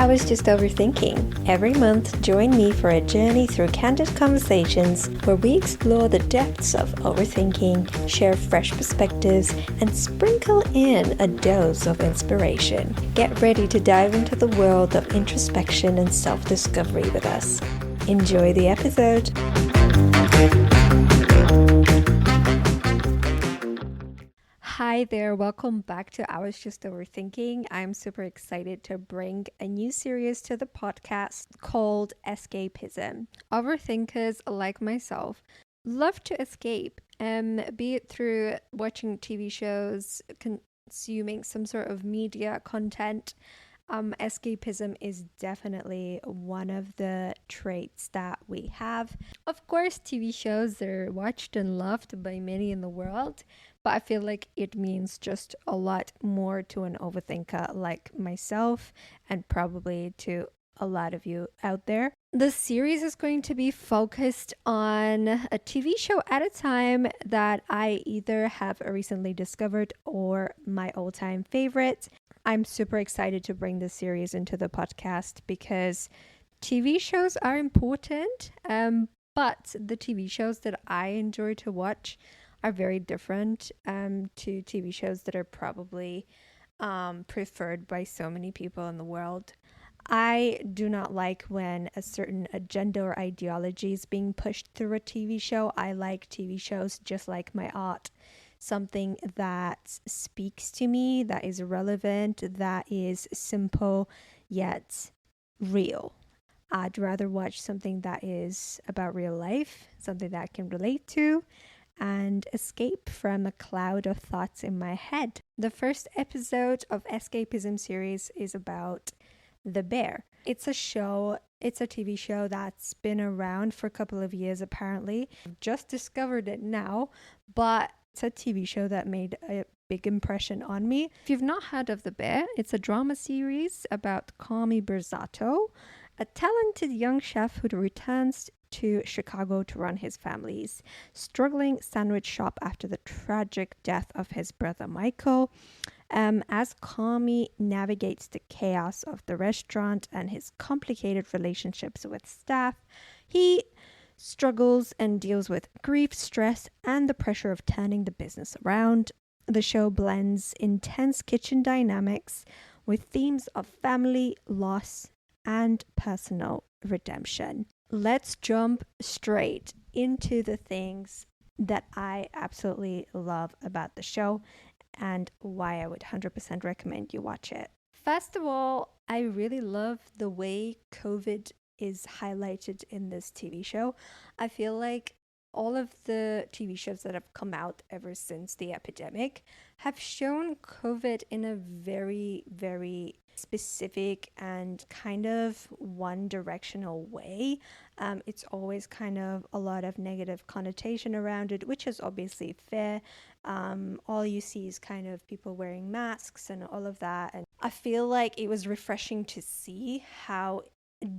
I Was Just Overthinking. Every month, join me for a journey through candid conversations where we explore the depths of overthinking, share fresh perspectives, and sprinkle in a dose of inspiration. Get ready to dive into the world of introspection and self-discovery with us. Enjoy the episode. Hi there, welcome back to I Was Just Overthinking. I'm super excited to bring a new series to the podcast called Escapism. Overthinkers like myself love to escape, be it through watching TV shows, consuming some sort of media content. Escapism is definitely one of the traits that we have. Of course, TV shows are watched and loved by many in the world, but I feel like it means just a lot more to an overthinker like myself and probably to a lot of you out there. The series is going to be focused on a TV show at a time that I either have recently discovered or my all-time favorite. I'm super excited to bring this series into the podcast because TV shows are important, but the TV shows that I enjoy to watch are very different to TV shows that are probably preferred by so many people in the world. I do not like when a certain agenda or ideology is being pushed through a TV show. I like TV shows just like my art. Something that speaks to me, that is relevant, that is simple yet real. I'd rather watch something that is about real life, something that I can relate to, and escape from a cloud of thoughts in my head. The first episode of Escapism Series is about The Bear. It's a TV show that's been around for a couple of years apparently. I've just discovered it now, but it's a TV show that made a big impression on me. If you've not heard of The Bear, it's a drama series about Kami Berzato, a talented young chef who returns to Chicago to run his family's struggling sandwich shop after the tragic death of his brother Michael. As Kami navigates the chaos of the restaurant and his complicated relationships with staff, he struggles and deals with grief, stress, and the pressure of turning the business around. The show blends intense kitchen dynamics with themes of family, loss, and personal redemption. Let's jump straight into the things that I absolutely love about the show and why I would 100% recommend you watch it. First of all, I really love the way COVID is highlighted in this TV show. I feel like all of the TV shows that have come out ever since the epidemic have shown COVID in a very, very specific and kind of one-directional way. It's always kind of a lot of negative connotation around it, which is obviously fair. All you see is kind of people wearing masks and all of that. And I feel like it was refreshing to see how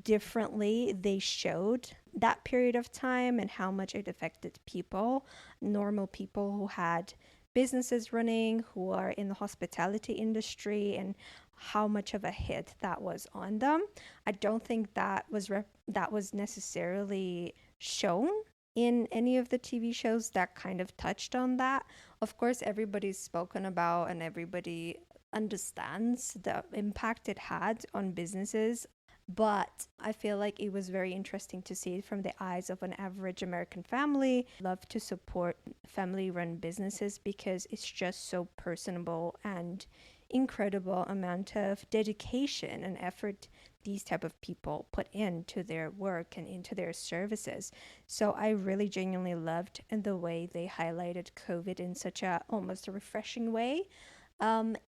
differently they showed that period of time and how much it affected people, normal people who had businesses running, who are in the hospitality industry, and how much of a hit that was on them. I don't think that was necessarily shown in any of the TV shows that kind of touched on that. Of course, everybody's spoken about and everybody understands the impact it had on businesses. But I feel like it was very interesting to see it from the eyes of an average American family. Love to support family-run businesses because it's just so personable and incredible amount of dedication and effort these type of people put into their work and into their services. So I really genuinely loved the way they highlighted COVID in such a almost a refreshing way.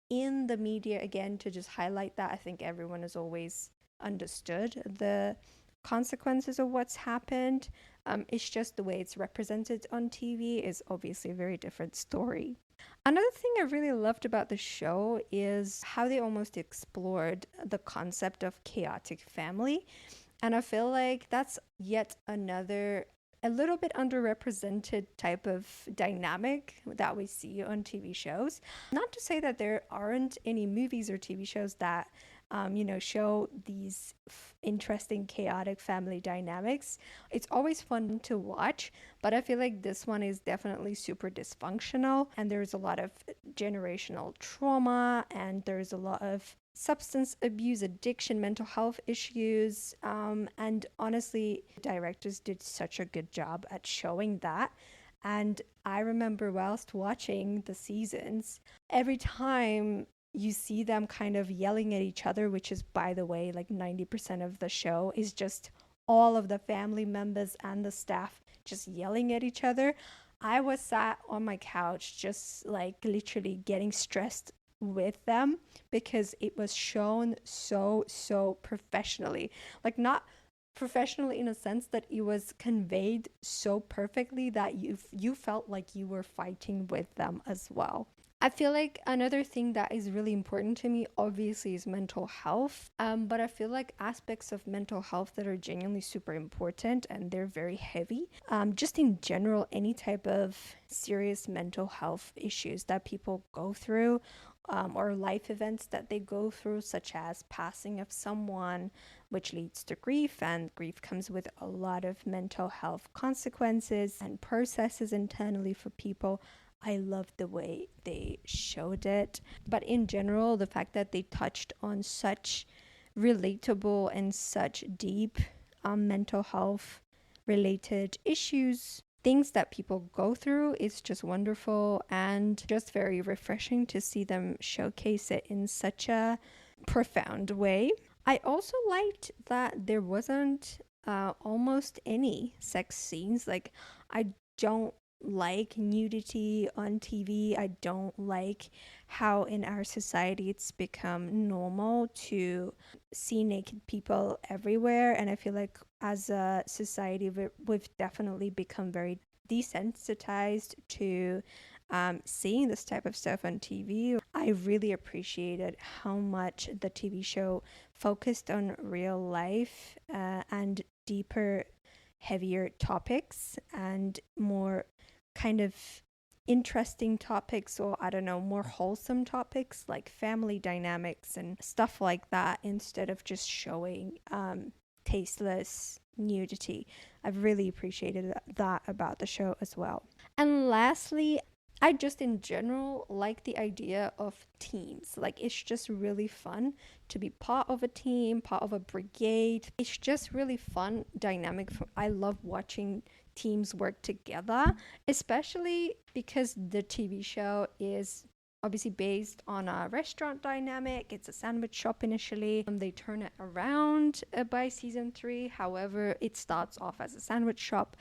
In the media, again, to just highlight that, I think everyone has always understood the consequences of what's happened. It's just the way it's represented on TV is obviously a very different story. Another thing I really loved about the show is how they almost explored the concept of chaotic family. And I feel like that's yet another a little bit underrepresented type of dynamic that we see on TV shows. Not to say that there aren't any movies or TV shows that show these interesting, chaotic family dynamics. It's always fun to watch, but I feel like this one is definitely super dysfunctional, and there's a lot of generational trauma, and there's a lot of substance abuse, addiction, mental health issues. And honestly, directors did such a good job at showing that. And I remember whilst watching the seasons, every time you see them kind of yelling at each other, which is, by the way, like 90% of the show is just all of the family members and the staff just yelling at each other. I was sat on my couch just like literally getting stressed with them because it was shown so professionally. Like, not professionally in a sense that it was conveyed so perfectly that you felt like you were fighting with them as well. I feel like another thing that is really important to me, obviously, is mental health. But I feel like aspects of mental health that are genuinely super important and they're very heavy. Just in general, any type of serious mental health issues that people go through, or life events that they go through, such as passing of someone, which leads to grief, and grief comes with a lot of mental health consequences and processes internally for people. I love the way they showed it. But in general, the fact that they touched on such relatable and such deep mental health related issues, things that people go through, is just wonderful and just very refreshing to see them showcase it in such a profound way. I also liked that there wasn't almost any sex scenes. Like, I don't like nudity on TV. I don't like how in our society it's become normal to see naked people everywhere. And I feel like as a society, we've definitely become very desensitized to seeing this type of stuff on TV. I really appreciated how much the TV show focused on real life and deeper, heavier topics and more kind of interesting topics, or I don't know, more wholesome topics like family dynamics and stuff like that, instead of just showing tasteless nudity. I've really appreciated that about the show as well. And lastly, I just in general like the idea of teams. Like, it's just really fun to be part of a team, part of a brigade. It's just really fun dynamic. I love watching teams work together, especially because the TV show is obviously based on a restaurant dynamic. It's a sandwich shop initially. They turn it around by season 3. However, it starts off as a sandwich shop,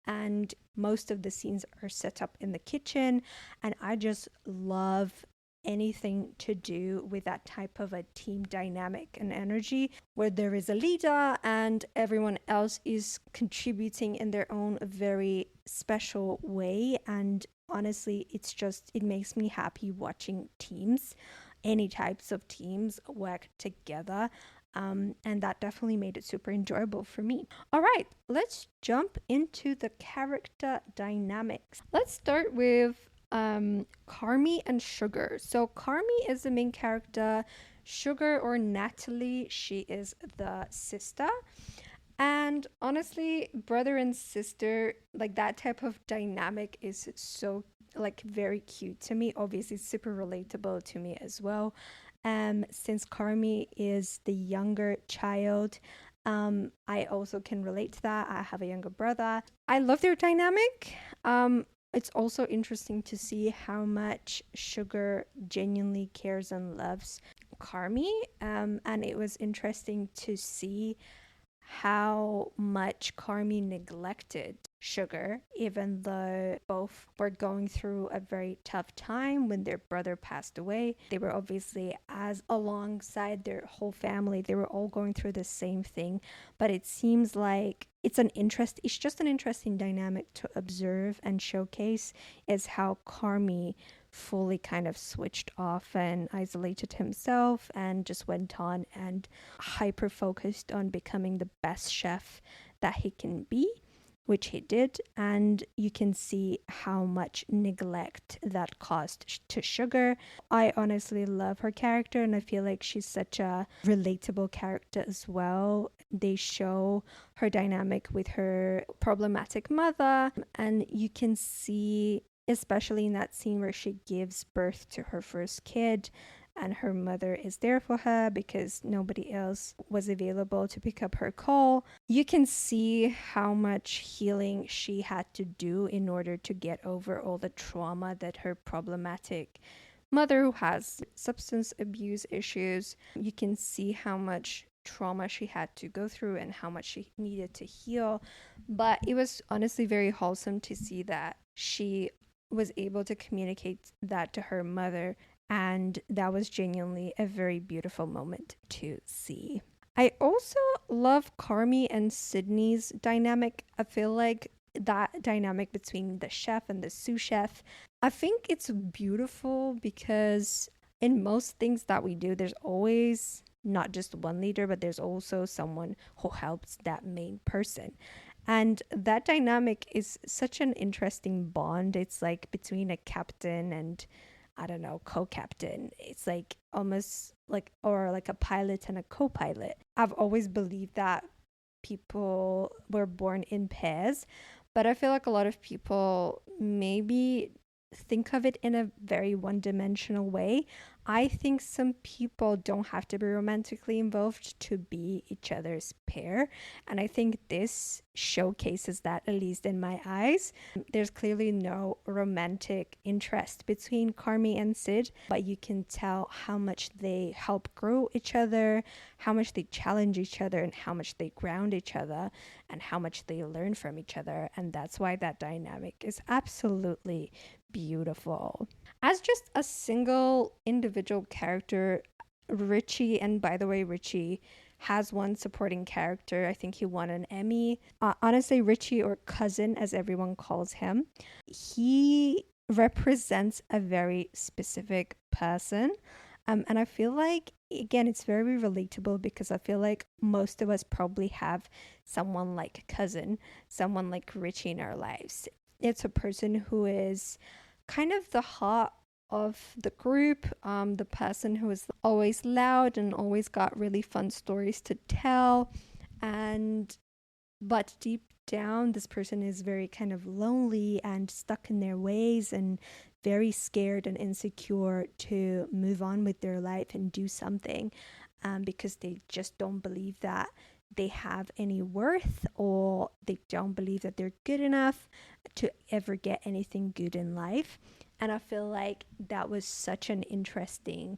and most of the scenes are set up in the kitchen. And I just love anything to do with that type of a team dynamic and energy where there is a leader and everyone else is contributing in their own very special way. And honestly, it makes me happy watching teams, any types of teams, work together. And that definitely made it super enjoyable for me. All right, let's jump into the character dynamics. Let's start with Carmi and Sugar. So Carmi is the main character. Sugar, or Natalie, she is the sister. And honestly, brother and sister, like that type of dynamic is so like very cute to me. Obviously super relatable to me as well. Since Carmi is the younger child, I also can relate to that. I have a younger brother. I love their dynamic. It's also interesting to see how much Sugar genuinely cares and loves Carmi. And it was interesting to see how much Carmi neglected Sugar, even though both were going through a very tough time when their brother passed away. They were obviously, as alongside their whole family, they were all going through the same thing. But it seems like it's just an interesting dynamic to observe and showcase, is how Carmi fully kind of switched off and isolated himself and just went on and hyper focused on becoming the best chef that he can be. which he did. And you can see how much neglect that caused to Sugar. I honestly love her character, and I feel like she's such a relatable character as well. They show her dynamic with her problematic mother, and you can see, especially in that scene where she gives birth to her first kid and her mother is there for her because nobody else was available to pick up her call. You can see how much healing she had to do in order to get over all the trauma that her problematic mother, who has substance abuse issues, you can see how much trauma she had to go through and how much she needed to heal. But it was honestly very wholesome to see that she was able to communicate that to her mother, and that was genuinely a very beautiful moment to see. I also love Carmi and Sydney's dynamic. I feel like that dynamic between the chef and the sous chef, I think it's beautiful because in most things that we do, there's always not just one leader, but there's also someone who helps that main person. And that dynamic is such an interesting bond. It's like between a captain and, I don't know, co-captain. It's like almost like, or like a pilot and a co-pilot. I've always believed that people were born in pairs, but I feel like a lot of people maybe think of it in a very one-dimensional way. I think some people don't have to be romantically involved to be each other's pair, and I think this showcases that, at least in my eyes. There's clearly no romantic interest between Carmi and Sid, but you can tell how much they help grow each other, how much they challenge each other, and how much they ground each other, and how much they learn from each other. And that's why that dynamic is absolutely beautiful. As just a single individual character, Richie, and by the way, Richie has one supporting character. I think he won an Emmy. Honestly, Richie, or Cousin as everyone calls him, he represents a very specific person. And I feel like, again, it's very relatable because I feel like most of us probably have someone like Cousin, someone like Richie in our lives. It's a person who is kind of the heart of the group, the person who is always loud and always got really fun stories to tell. And but deep down, this person is very kind of lonely and stuck in their ways and very scared and insecure to move on with their life and do something, because they just don't believe that they have any worth, or they don't believe that they're good enough to ever get anything good in life. And I feel like that was such an interesting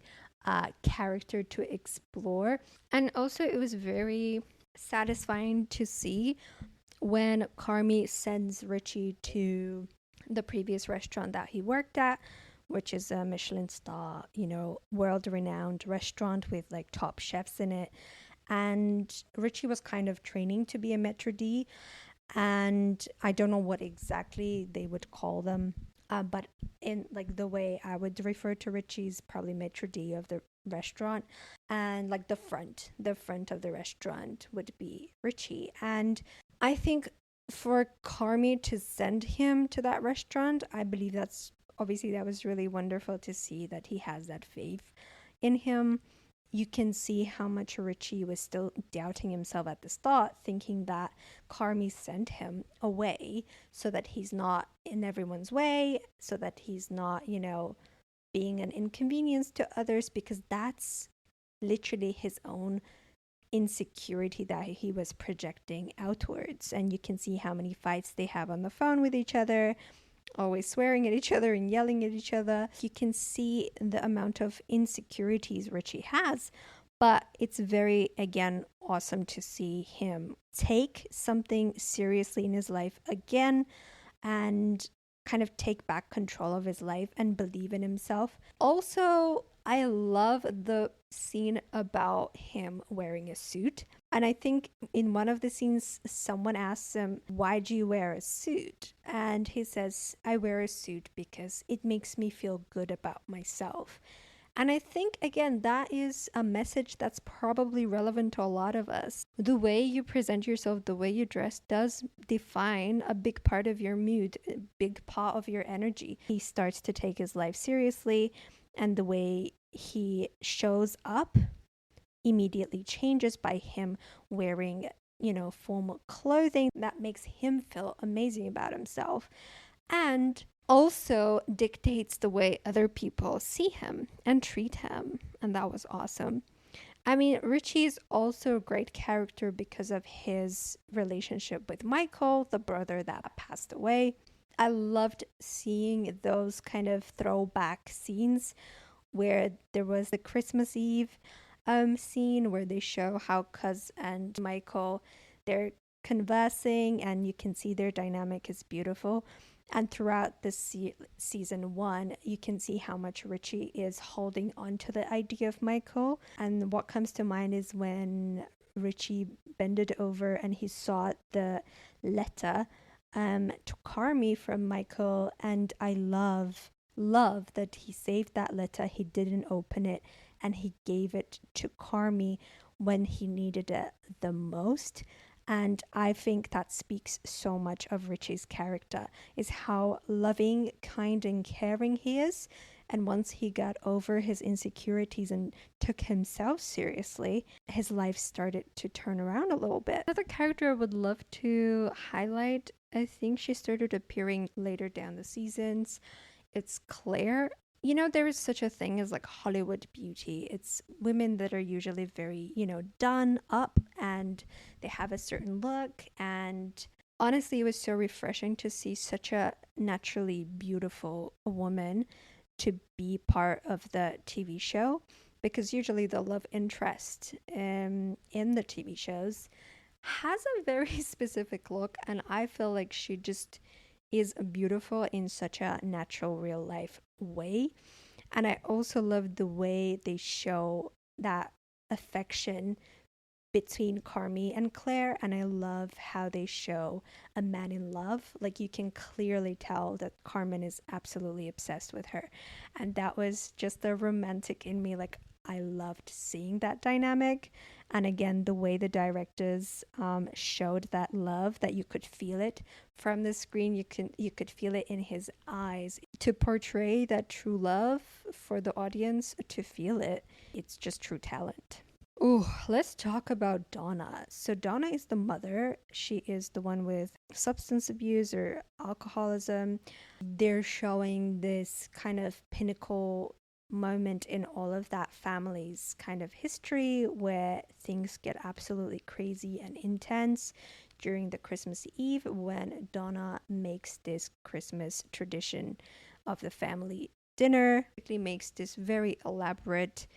character to explore. And also, it was very satisfying to see when Carmi sends Richie to the previous restaurant that he worked at, which is a Michelin star, world renowned restaurant with like top chefs in it. And Richie was kind of training to be a maitre d', and I don't know what exactly they would call them, but in like the way I would refer to Richie's probably maitre d' of the restaurant, and like the front of the restaurant would be Richie. And I think for Carmi to send him to that restaurant, I believe that was really wonderful to see that he has that faith in him. You can see how much Richie was still doubting himself at the start, thinking that Carmi sent him away so that he's not in everyone's way, so that he's not, being an inconvenience to others, because that's literally his own insecurity that he was projecting outwards. And you can see how many fights they have on the phone with each other, always swearing at each other and yelling at each other. You can see the amount of insecurities Richie has, but it's very, again, awesome to see him take something seriously in his life again and kind of take back control of his life and believe in himself. Also, I love the scene about him wearing a suit. And I think in one of the scenes, someone asks him, "Why do you wear a suit?" And he says, "I wear a suit because it makes me feel good about myself." And I think, again, that is a message that's probably relevant to a lot of us. The way you present yourself, the way you dress does define a big part of your mood, a big part of your energy. He starts to take his life seriously, and the way he shows up immediately changes by him wearing, formal clothing that makes him feel amazing about himself. And also dictates the way other people see him and treat him. And that was awesome. I mean, Richie's also a great character because of his relationship with Michael, the brother that passed away. I loved seeing those kind of throwback scenes where there was the Christmas Eve scene where they show how Cuz and Michael, they're conversing and you can see their dynamic is beautiful. And throughout this season one, you can see how much Richie is holding on to the idea of Michael. And what comes to mind is when Richie bended over and he saw the letter to Carmi from Michael. And I love that he saved that letter. He didn't open it and he gave it to Carmi when he needed it the most. And I think that speaks so much of Richie's character, is how loving, kind, and caring he is. And once he got over his insecurities and took himself seriously, his life started to turn around a little bit. Another character I would love to highlight, I think she started appearing later down the seasons. It's Claire. There is such a thing as like Hollywood beauty. It's women that are usually very, done up and they have a certain look. And honestly, it was so refreshing to see such a naturally beautiful woman to be part of the TV show, because usually the love interest in the TV shows has a very specific look. And I feel like she just is beautiful in such a natural real life way. And I also love the way they show that affection between Carmi and Claire. And I love how they show a man in love. Like you can clearly tell that Carmen is absolutely obsessed with her. And that was just the romantic in me. Like I loved seeing that dynamic. And again, the way the directors showed that love, that you could feel it from the screen, you could feel it in his eyes. To portray that true love for the audience to feel it, it's just true talent. Oh, let's talk about Donna. So Donna is the mother. She is the one with substance abuse or alcoholism. They're showing this kind of pinnacle moment in all of that family's kind of history where things get absolutely crazy and intense during the Christmas Eve when Donna makes this Christmas tradition of the family dinner. She makes this very elaborate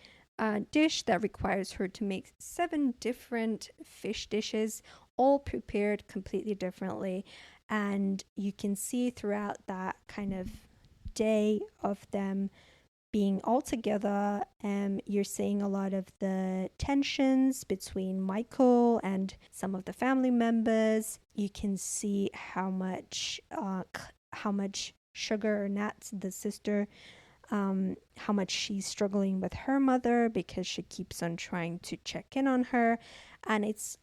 dish that requires her to make 7 different fish dishes, all prepared completely differently. And you can see throughout that kind of day of them being all together, you're seeing a lot of the tensions between Michael and some of the family members. You can see how much Sugar or Nat, the sister, how much she's struggling with her mother because she keeps on trying to check in on her. And it's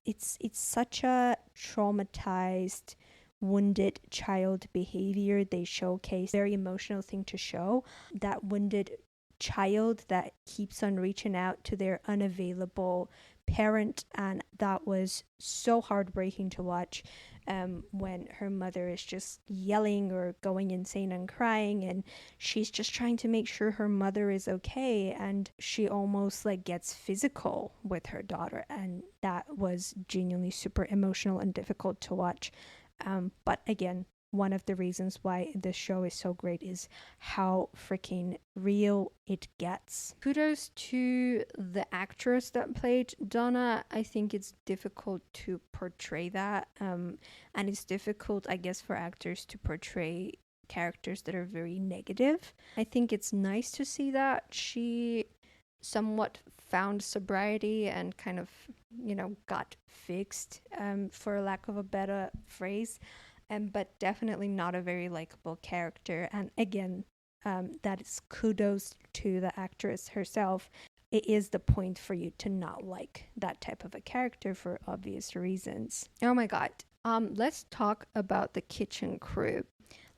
such a traumatized, wounded child behavior they showcase. Very emotional thing to show, that wounded child that keeps on reaching out to their unavailable parent. And that was so heartbreaking to watch, when her mother is just yelling or going insane and crying, and she's just trying to make sure her mother is okay, and she almost like gets physical with her daughter. And that was genuinely super emotional and difficult to watch. But again, one of the reasons why this show is so great is how freaking real it gets. Kudos to the actress that played Donna. I think it's difficult to portray that. And it's difficult, I guess, for actors to portray characters that are very negative. I think it's nice to see that she somewhat found sobriety and kind of, got fixed, for lack of a better phrase. But definitely not a very likable character. And again, that is kudos to the actress herself. It is the point for you to not like that type of a character for obvious reasons. Oh my god. Let's talk about the kitchen crew.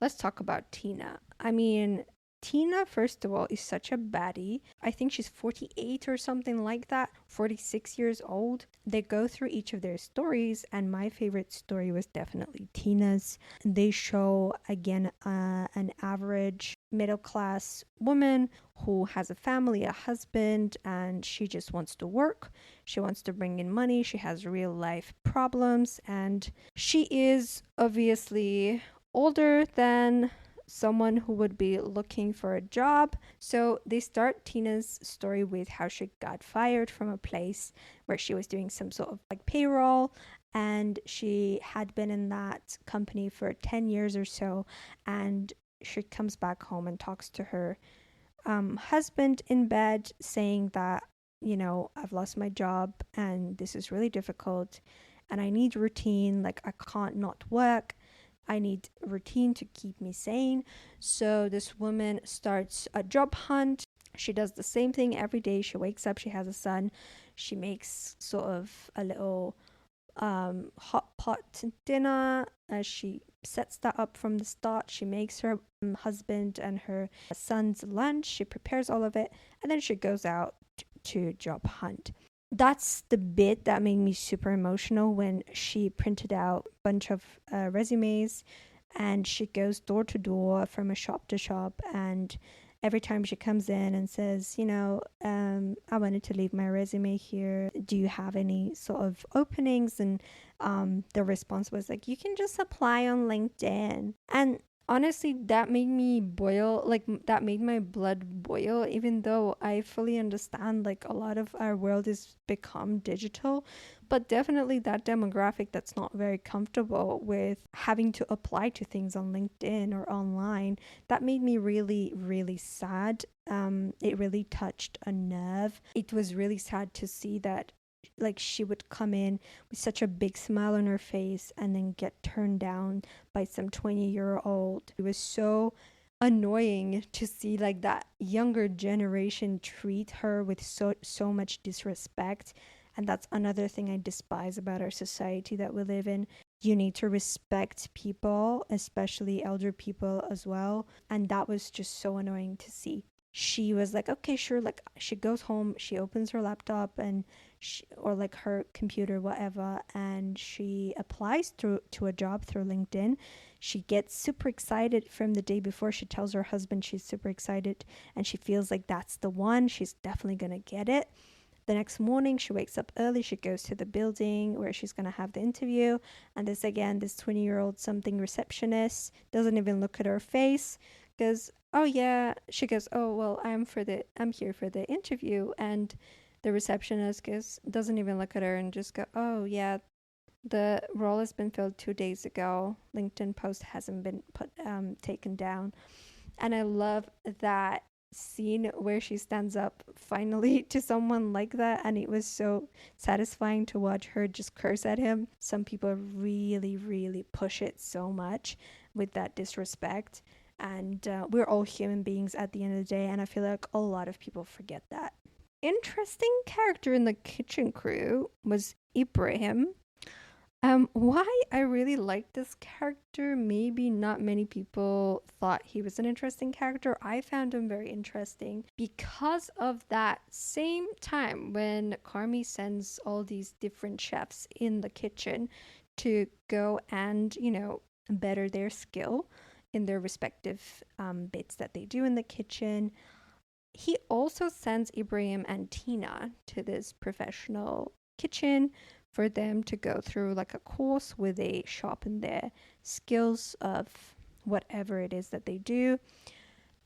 Let's talk about Tina. I mean, Tina, first of all, is such a baddie. I think she's 48 or something like that, 46 years old. They go through each of their stories, and my favorite story was definitely Tina's. They show, again, an average middle class woman who has a family, a husband, and she just wants to work. She wants to bring in money. She has real life problems, and she is obviously older than someone who would be looking for a job. So they start Tina's story with how she got fired from a place where she was doing some sort of like payroll, and she had been in that company for 10 years or so, and she comes back home and talks to her husband in bed, saying that, you know, I've lost my job and this is really difficult and I need routine. Like, I can't not work. I need routine to keep me sane. So this woman starts a job hunt. She does the same thing every day. She wakes up, she has a son. She makes sort of a little hot pot dinner. She sets that up from the start. She makes her husband and her son's lunch. She prepares all of it, and then she goes out to job hunt. That's the bit that made me super emotional, when she printed out a bunch of resumes, and she goes door to door from a shop to shop, and every time she comes in and says, you know, I wanted to leave my resume here. Do you have any sort of openings? And the response was like, you can just apply on LinkedIn. And honestly, that made me boil, like that made my blood boil, even though I fully understand like a lot of our world is become digital. But definitely that demographic that's not very comfortable with having to apply to things on LinkedIn or online, that made me really, really sad. It really touched a nerve. It was really sad to see that, like, she would come in with such a big smile on her face and then get turned down by some 20-year-old. It was so annoying to see like that younger generation treat her with so much disrespect. And that's another thing I despise about our society that we live in. You need to respect people, especially elder people as well. And that was just so annoying to see. She was like, okay, sure. Like, she goes home, she opens her laptop and or like her computer, whatever, and she applies to a job through LinkedIn. She gets super excited from the day before. She tells her husband she's super excited and she feels like that's the one. She's definitely going to get it. The next morning, she wakes up early. She goes to the building where she's going to have the interview. And this 20-year-old something receptionist doesn't even look at her face. Goes, oh yeah. She goes, oh, well, I'm here for the interview. And the receptionist doesn't even look at her and just go, oh yeah, the role has been filled 2 days ago. LinkedIn post hasn't been taken down. And I love that scene where she stands up finally to someone like that, and it was so satisfying to watch her just curse at him. Some people really, really push it so much with that disrespect, and we're all human beings at the end of the day, and I feel like a lot of people forget that. Interesting character in the kitchen crew was Ibrahim. Why I really liked this character, maybe not many people thought he was an interesting character. I found him very interesting because of that same time when Carmi sends all these different chefs in the kitchen to go and, you know, better their skill in their respective bits that they do in the kitchen. He also sends Ibrahim and Tina to this professional kitchen for them to go through like a course where they sharpen their skills of whatever it is that they do.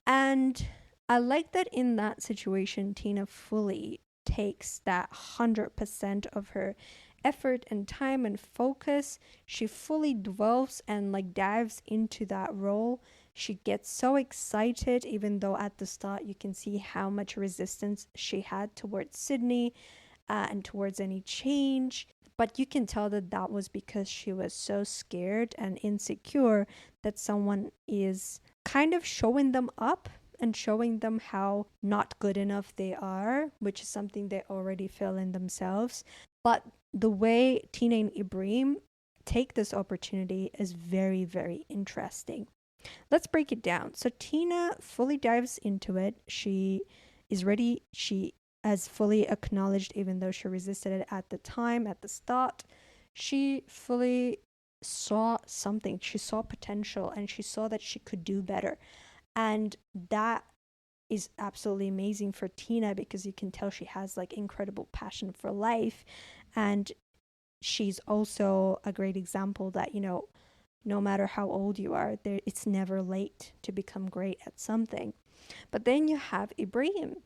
And I like that in that situation, Tina fully takes that 100% of her effort and time and focus. She fully dwells and like dives into that role. She gets so excited, even though at the start you can see how much resistance she had towards Sydney and towards any change. But you can tell that that was because she was so scared and insecure that someone is kind of showing them up and showing them how not good enough they are, which is something they already feel in themselves. But the way Tina and Ibrahim take this opportunity is very, very interesting. Let's break it down. So Tina fully dives into it. She is ready. She has fully acknowledged, even though she resisted it at the time, at the start, she fully saw something. She saw potential and she saw that she could do better. And that is absolutely amazing for Tina because you can tell she has like incredible passion for life. And she's also a great example that, no matter how old you are, it's never late to become great at something. But then you have Ibrahim.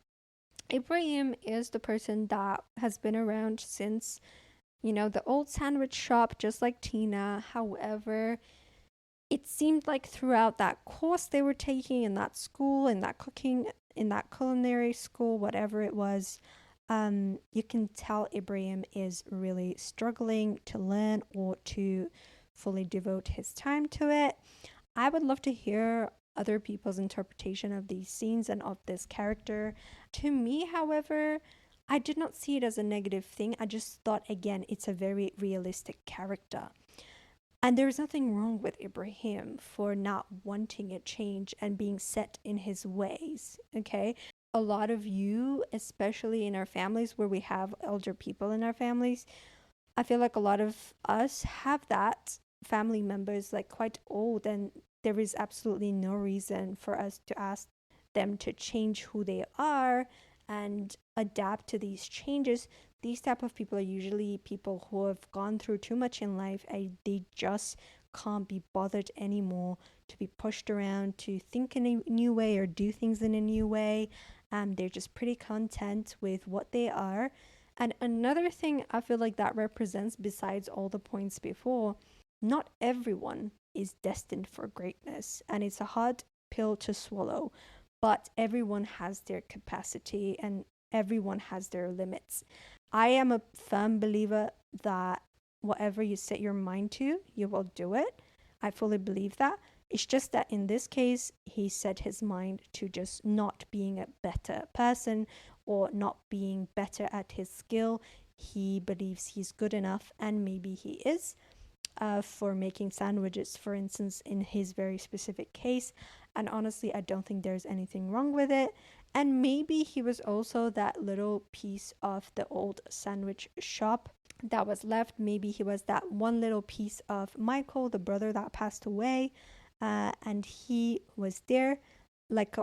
Ibrahim is the person that has been around since, the old sandwich shop, just like Tina. However, it seemed like throughout that course they were taking in that school, in that cooking, in that culinary school, whatever it was, you can tell Ibrahim is really struggling to learn or to fully devote his time to it. I would love to hear other people's interpretation of these scenes and of this character. To me, however, I did not see it as a negative thing. I just thought, again, it's a very realistic character. And there's nothing wrong with Ibrahim for not wanting a change and being set in his ways, okay? A lot of you, especially in our families where we have elder people in our families, I feel like a lot of us have that family members like quite old, and there is absolutely no reason for us to ask them to change who they are and adapt to these changes. These type of people are usually people who have gone through too much in life and they just can't be bothered anymore to be pushed around to think in a new way or do things in a new way. They're just pretty content with what they are. And another thing I feel like that represents, besides all the points before, not everyone is destined for greatness. And it's a hard pill to swallow, but everyone has their capacity and everyone has their limits. I am a firm believer that whatever you set your mind to, you will do it. I fully believe that. It's just that in this case, he set his mind to just not being a better person or not being better at his skill. He believes he's good enough, and maybe he is, for making sandwiches, for instance, in his very specific case. And honestly, I don't think there's anything wrong with it. And maybe he was also that little piece of the old sandwich shop that was left. Maybe he was that one little piece of Michael, the brother that passed away, and he was there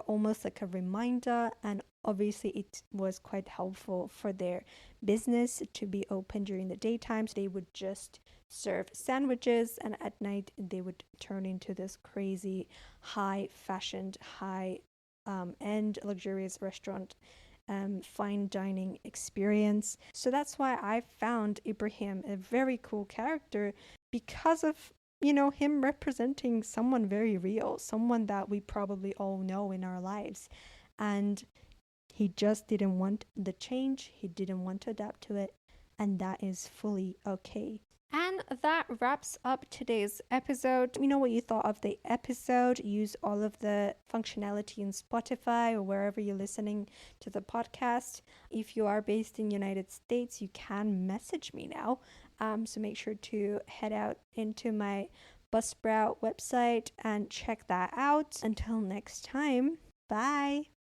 almost like a reminder. And obviously it was quite helpful for their business to be open during the daytime. So they would just serve sandwiches, and at night they would turn into this crazy high fashioned, high end luxurious restaurant, fine dining experience. So that's why I found Ibrahim a very cool character, because of him representing someone very real, someone that we probably all know in our lives. And he just didn't want the change, he didn't want to adapt to it, and that is fully okay. And that wraps up today's episode. Let me know what you thought of the episode. Use all of the functionality in Spotify or wherever you're listening to the podcast. If you are based in the United States, you can message me now. So make sure to head out into my Buzzsprout website and check that out. Until next time, bye.